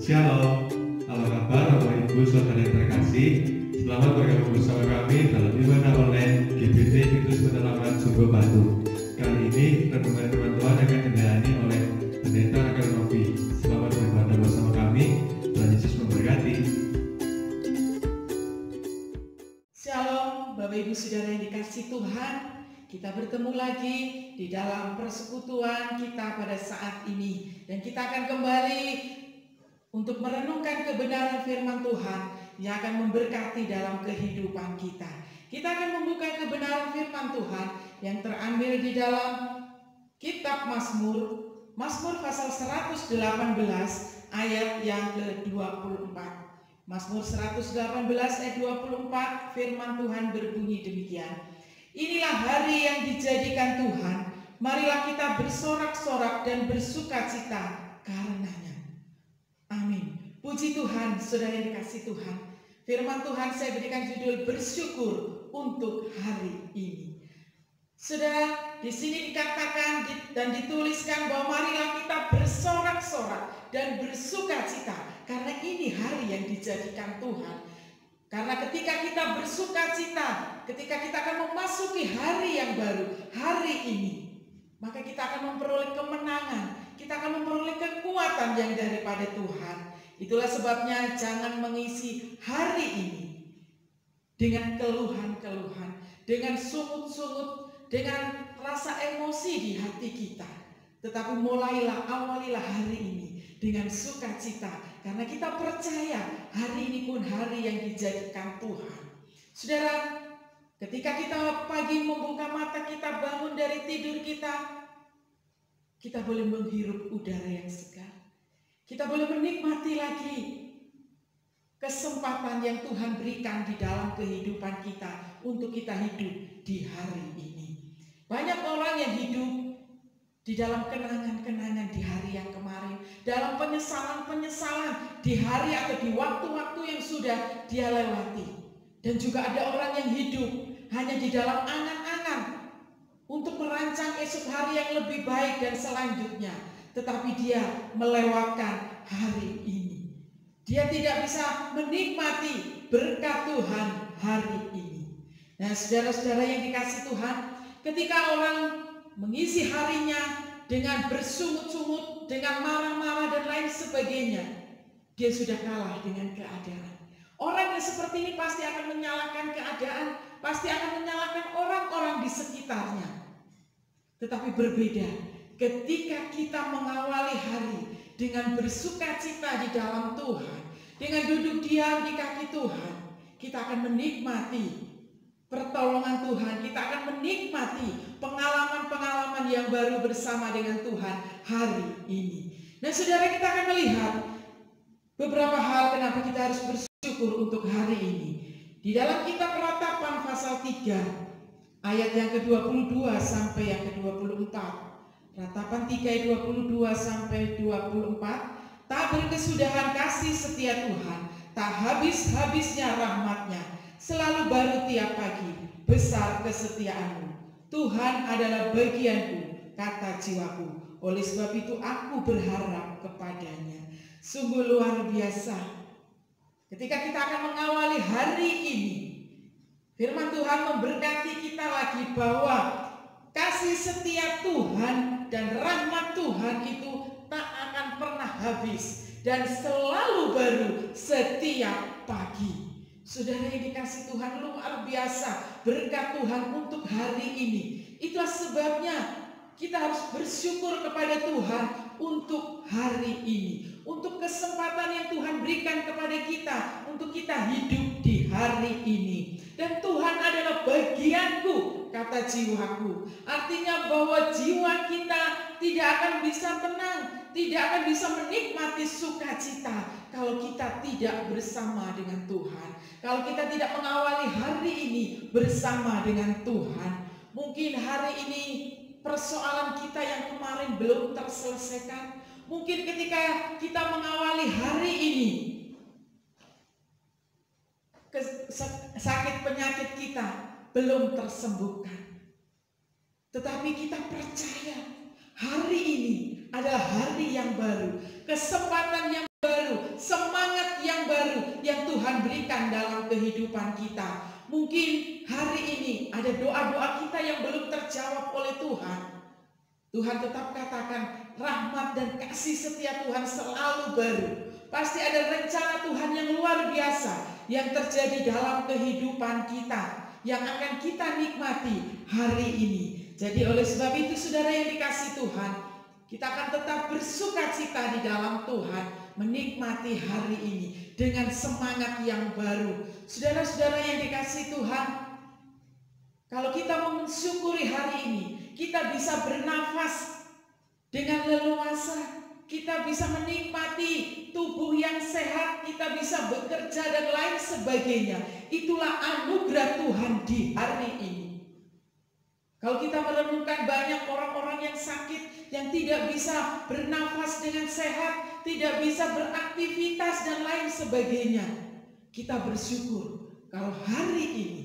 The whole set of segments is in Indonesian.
Shalom, apa kabar Bapak Ibu Saudara yang terkasih? Selamat bergabung bersama kami dalam ibadah online GBT Kristus Penerangan Sumber Batu. Kali ini renungan firman Tuhan akan dilayani oleh Pendeta Akar Novi. Selamat beribadah bersama kami. Tuhan Yesus memberkati. Shalom, Bapak Ibu Saudara yang dikasih Tuhan. Kita bertemu lagi di dalam persekutuan kita pada saat ini, dan kita akan kembali untuk merenungkan kebenaran firman Tuhan yang akan memberkati dalam kehidupan kita. Kita akan membuka kebenaran firman Tuhan yang terambil di dalam kitab Mazmur pasal 118 ayat yang ke-24. Mazmur 118 ayat 24, firman Tuhan berbunyi demikian. Inilah hari yang dijadikan Tuhan, marilah kita bersorak-sorak dan bersukacita karenanya. Amin. Puji Tuhan, saudara yang dikasih Tuhan. Firman Tuhan saya berikan judul bersyukur untuk hari ini. Saudara, di sini dikatakan dan dituliskan bahwa marilah kita bersorak-sorak dan bersukacita karena ini hari yang dijadikan Tuhan. Karena ketika kita bersukacita, ketika kita akan memasuki hari yang baru, hari ini, maka kita akan memperoleh kemenangan, kita akan memperoleh kekuatan yang daripada Tuhan. Itulah sebabnya jangan mengisi hari ini dengan keluhan-keluhan, dengan sungut-sungut, dengan rasa emosi di hati kita. Tetapi awalilah hari ini dengan sukacita, karena kita percaya hari ini pun hari yang dijadikan Tuhan. Saudara, ketika kita pagi membuka mata, kita bangun dari tidur kita boleh menghirup udara yang segar. Kita boleh menikmati lagi kesempatan yang Tuhan berikan di dalam kehidupan kita untuk kita hidup di hari ini. Banyak orang yang hidup di dalam kenangan-kenangan di hari yang kemarin, dalam penyesalan-penyesalan di hari atau di waktu-waktu yang sudah dia lewati. Dan juga ada orang yang hidup hanya di dalam angan-angan untuk merancang esok hari yang lebih baik dan selanjutnya. Tetapi dia melewatkan hari ini. Dia tidak bisa menikmati berkat Tuhan hari ini. Nah, saudara-saudara yang dikasih Tuhan, ketika orang mengisi harinya dengan bersungut-sungut, dengan marah-marah dan lain sebagainya, dia sudah kalah dengan keadaan. Orang yang seperti ini pasti akan menyalahkan keadaan, pasti akan menyalahkan orang-orang di sekitarnya. Tetapi berbeda ketika kita mengawali hari dengan bersukacita di dalam Tuhan, dengan duduk diam di kaki Tuhan, kita akan menikmati pertolongan Tuhan, kita akan menikmati pengalaman-pengalaman yang baru bersama dengan Tuhan hari ini. Nah, saudara, kita akan melihat beberapa hal kenapa kita harus bersyukur untuk hari ini. Di dalam kitab Ratapan pasal 3 ayat yang ke-22 sampai yang ke-24. Ratapan 3 ayat 22 sampai 24. Tak berkesudahan kasih setia Tuhan, tak habis-habisnya rahmatnya, selalu baru tiap pagi, besar kesetiaanmu. Tuhan adalah bagianku, kata jiwaku. Oleh sebab itu aku berharap kepadanya. Sungguh luar biasa. Ketika kita akan mengawali hari ini, firman Tuhan memberkati kita lagi bahwa kasih setia Tuhan dan rahmat Tuhan itu tak akan pernah habis dan selalu baru setiap pagi. Saudara yang dikasih Tuhan, luar biasa berkat Tuhan untuk hari ini. Itulah sebabnya kita harus bersyukur kepada Tuhan untuk hari ini, untuk kesempatan yang Tuhan berikan kepada kita untuk kita hidup di hari ini. Dan Tuhan adalah bagianku, kata jiwaku. Artinya bahwa jiwa kita tidak akan bisa tenang, tidak akan bisa menikmati sukacita kalau kita tidak bersama dengan Tuhan. Kalau kita tidak mengawali hari ini bersama dengan Tuhan. Mungkin hari ini persoalan kita yang kemarin belum terselesaikan. Mungkin ketika kita mengawali hari ini, sakit penyakit kita belum tersembuhkan. Tetapi kita percaya Hari ini adalah hari yang baru, kesempatan yang baru, semangat yang baru yang Tuhan berikan dalam kehidupan kita. Mungkin hari ini ada doa-doa kita yang belum terjawab oleh Tuhan. Tuhan tetap katakan, rahmat dan kasih setia Tuhan selalu baru. Pasti ada rencana Tuhan yang luar biasa yang terjadi dalam kehidupan kita, yang akan kita nikmati hari ini. Jadi oleh sebab itu saudara yang dikasihi Tuhan, kita akan tetap bersuka cita di dalam Tuhan, menikmati hari ini dengan semangat yang baru. Saudara-saudara yang dikasihi Tuhan, kalau kita mensyukuri hari ini, kita bisa bernafas dengan leluasa, kita bisa menikmati tubuh yang sehat, kita bisa bekerja dan lain sebagainya. Itulah anugerah Tuhan di hari ini. Kalau kita merenungkan banyak orang-orang yang sakit, yang tidak bisa bernafas dengan sehat, tidak bisa beraktivitas dan lain sebagainya, kita bersyukur kalau hari ini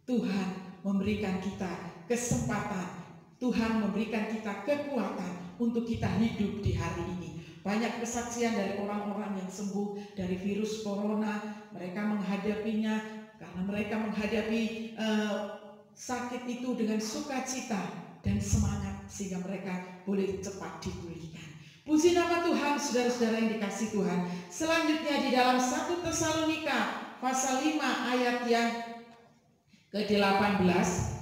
Tuhan memberikan kita kesempatan, Tuhan memberikan kita kekuatan untuk kita hidup di hari ini. Banyak kesaksian dari orang-orang yang sembuh dari virus corona, mereka menghadapinya karena mereka menghadapi sakit itu dengan sukacita dan semangat sehingga mereka boleh cepat dipulihkan. Puji nama Tuhan, saudara-saudara yang dikasihi Tuhan. Selanjutnya di dalam 1 Tesalonika pasal 5 ayat yang ke-18,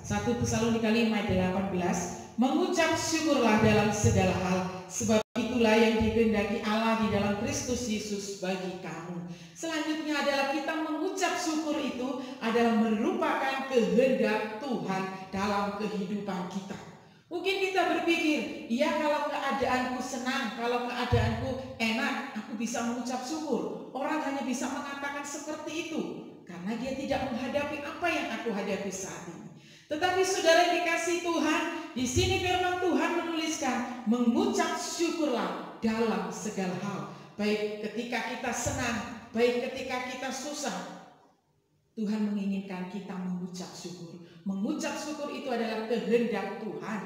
1 Tesalonika 5 ayat 18, mengucap syukurlah dalam segala hal, sebab itulah yang dikehendaki Allah di dalam Kristus Yesus bagi kamu. Selanjutnya adalah kita mengucap syukur itu adalah merupakan kehendak Tuhan dalam kehidupan kita. Mungkin kita berpikir, ya kalau keadaanku senang, kalau keadaanku enak, aku bisa mengucap syukur. Orang hanya bisa mengatakan seperti itu karena dia tidak menghadapi apa yang aku hadapi saat ini. Tetapi saudara yang dikasihi Tuhan, di sini firman Tuhan menuliskan, mengucap syukurlah dalam segala hal. Baik ketika kita senang, baik ketika kita susah, Tuhan menginginkan kita mengucap syukur. Mengucap syukur itu adalah kehendak Tuhan,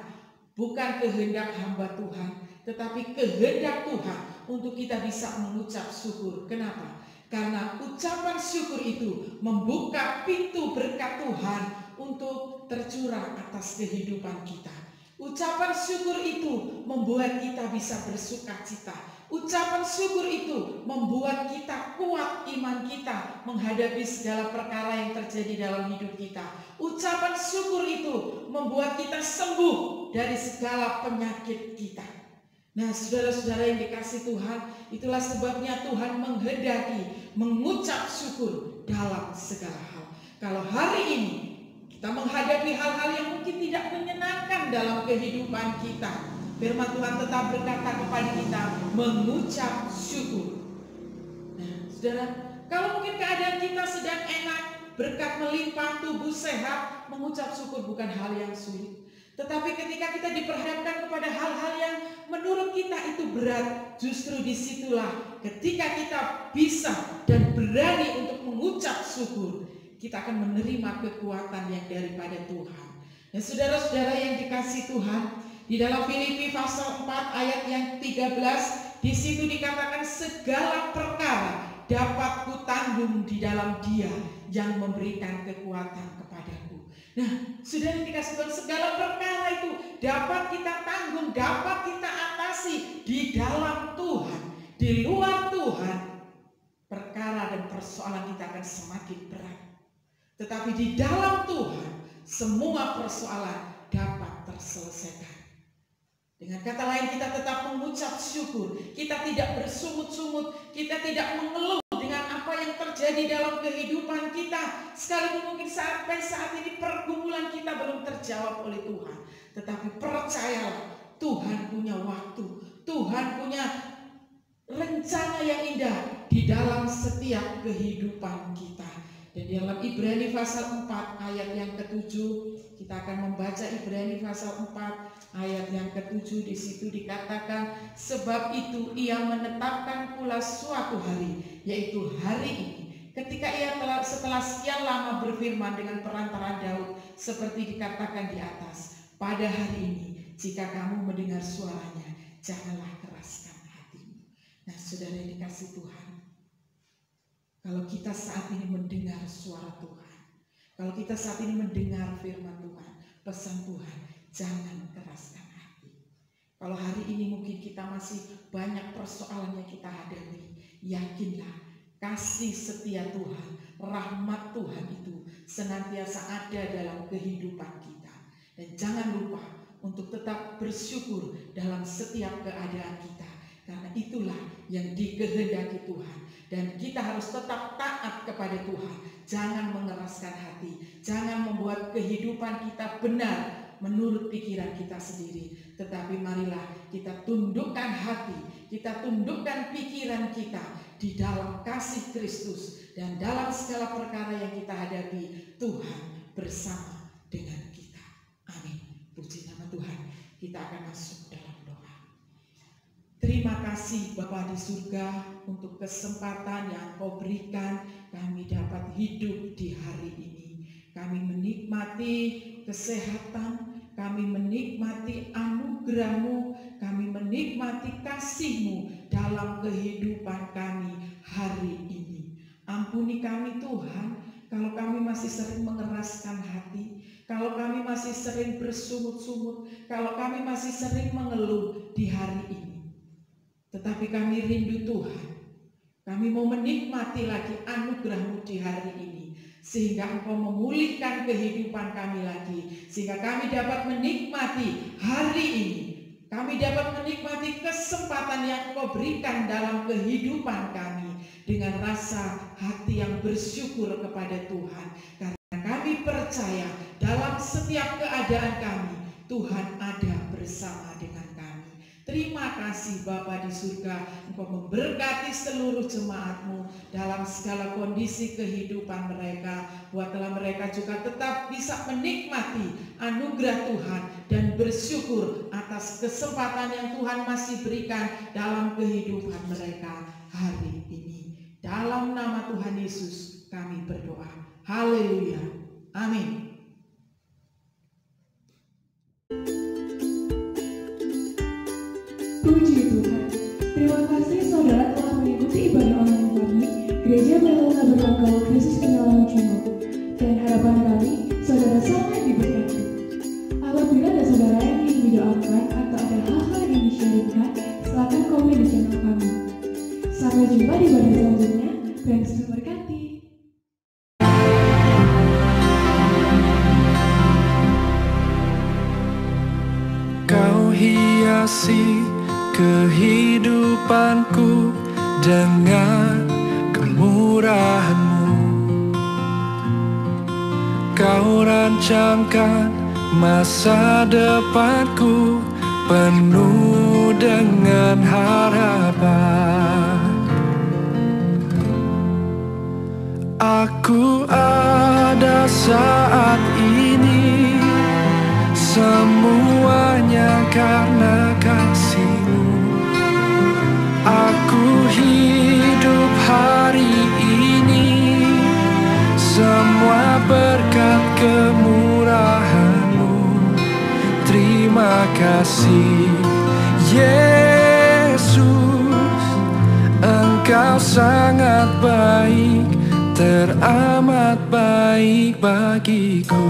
bukan kehendak hamba Tuhan, tetapi kehendak Tuhan untuk kita bisa mengucap syukur. Kenapa? Karena ucapan syukur itu membuka pintu berkat Tuhan untuk tercurah atas kehidupan kita. Ucapan syukur itu membuat kita bisa bersuka cita. Ucapan syukur itu membuat kita kuat iman kita menghadapi segala perkara yang terjadi dalam hidup kita. Ucapan syukur itu membuat kita sembuh dari segala penyakit kita. Nah, saudara-saudara yang dikasihi Tuhan, itulah sebabnya Tuhan menghendaki mengucap syukur dalam segala hal. Kalau hari ini kita menghadapi hal-hal yang mungkin tidak menyenangkan dalam kehidupan kita, firman Tuhan tetap berkata kepada kita mengucap syukur. Nah, saudara, kalau mungkin keadaan kita sedang enak, berkat melimpah, tubuh sehat, mengucap syukur bukan hal yang sulit. Tetapi ketika kita diperhadapkan kepada hal-hal yang menurut kita itu berat, justru disitulah ketika kita bisa dan berani untuk mengucap syukur, kita akan menerima kekuatan yang daripada Tuhan. Dan saudara-saudara yang dikasihi Tuhan, di dalam Filipi pasal 4 ayat yang 13, di situ dikatakan segala perkara dapat kutanggung di dalam Dia yang memberikan kekuatan kepadaku. Nah, saudara yang dikasihi Tuhan, segala perkara itu dapat kita tanggung, dapat kita atasi di dalam Tuhan. Di luar Tuhan, perkara dan persoalan kita akan semakin berat. Tetapi di dalam Tuhan, semua persoalan dapat terselesaikan. Dengan kata lain, kita tetap mengucap syukur. Kita tidak bersungut-sungut, kita tidak mengeluh dengan apa yang terjadi dalam kehidupan kita. Sekalipun mungkin sampai saat ini pergumulan kita belum terjawab oleh Tuhan. Tetapi percayalah, Tuhan punya waktu, Tuhan punya rencana yang indah di dalam setiap kehidupan kita. Dan di dalam Ibrani pasal 4 ayat yang ke-7, kita akan membaca Ibrani pasal 4 ayat yang ke-7. Di situ dikatakan, sebab itu ia menetapkan pula suatu hari, yaitu hari ini, ketika ia setelah sekian lama berfirman dengan perantaraan Daud, seperti dikatakan di atas, pada hari ini jika kamu mendengar suaranya, janganlah keraskan hatimu. Nah, saudara yang dikasih Tuhan, kalau kita saat ini mendengar suara Tuhan, kalau kita saat ini mendengar firman Tuhan, pesan Tuhan, jangan keraskan hati. Kalau hari ini mungkin kita masih banyak persoalan yang kita hadapi, yakinlah kasih setia Tuhan, rahmat Tuhan itu senantiasa ada dalam kehidupan kita. Dan jangan lupa untuk tetap bersyukur dalam setiap keadaan kita, karena itulah yang dikehendaki Tuhan. Dan kita harus tetap taat kepada Tuhan. Jangan mengeraskan hati. Jangan membuat kehidupan kita benar menurut pikiran kita sendiri. Tetapi marilah kita tundukkan hati. Kita tundukkan pikiran kita di dalam kasih Kristus. Dan dalam segala perkara yang kita hadapi, Tuhan bersama dengan kita. Amin. Puji nama Tuhan. Kita akan masuk dalam doa. Terima kasih Bapa di surga untuk kesempatan yang Kau berikan kami dapat hidup di hari ini. Kami menikmati kesehatan, kami menikmati anugerah-Mu, kami menikmati kasih-Mu dalam kehidupan kami hari ini. Ampuni kami Tuhan, kalau kami masih sering mengeraskan hati, kalau kami masih sering bersungut-sungut, kalau kami masih sering mengeluh di hari ini. Tetapi kami rindu Tuhan, kami mau menikmati lagi anugerah-Mu di hari ini, sehingga Engkau memulihkan kehidupan kami lagi, sehingga kami dapat menikmati hari ini, kami dapat menikmati kesempatan yang Engkau berikan dalam kehidupan kami, dengan rasa hati yang bersyukur kepada Tuhan, karena kami percaya dalam setiap keadaan kami, Tuhan ada bersama dengan kami. Terima kasih Bapa di surga, Engkau memberkati seluruh jemaat-Mu dalam segala kondisi kehidupan mereka. Buatlah mereka juga tetap bisa menikmati anugerah Tuhan dan bersyukur atas kesempatan yang Tuhan masih berikan dalam kehidupan mereka hari ini. Dalam nama Tuhan Yesus kami berdoa. Haleluya. Amin. Puji Tuhan. Terima kasih saudara telah mengikuti ibadah online kami, Gereja Bethel Tabernakel Kristus Penyelamat Jumbo. Dan harapan kami, saudara sangat diberkati. Apabila ada saudara yang ingin didoakan atau ada hal-hal yang di-sharingkan, silakan komen di channel kami. Sampai jumpa di ibadah selanjutnya. Tuhan Yesus memberkati. Kau hiasi kehidupanku dengan kemurahan-Mu. Kau rancangkan masa depanku penuh dengan harapan. Aku ada saat ini, semuanya karena kasih-Mu. Aku hidup hari ini, semua berkat kemurahan-Mu. Terima kasih Yesus, Engkau sangat baik, teramat baik bagiku.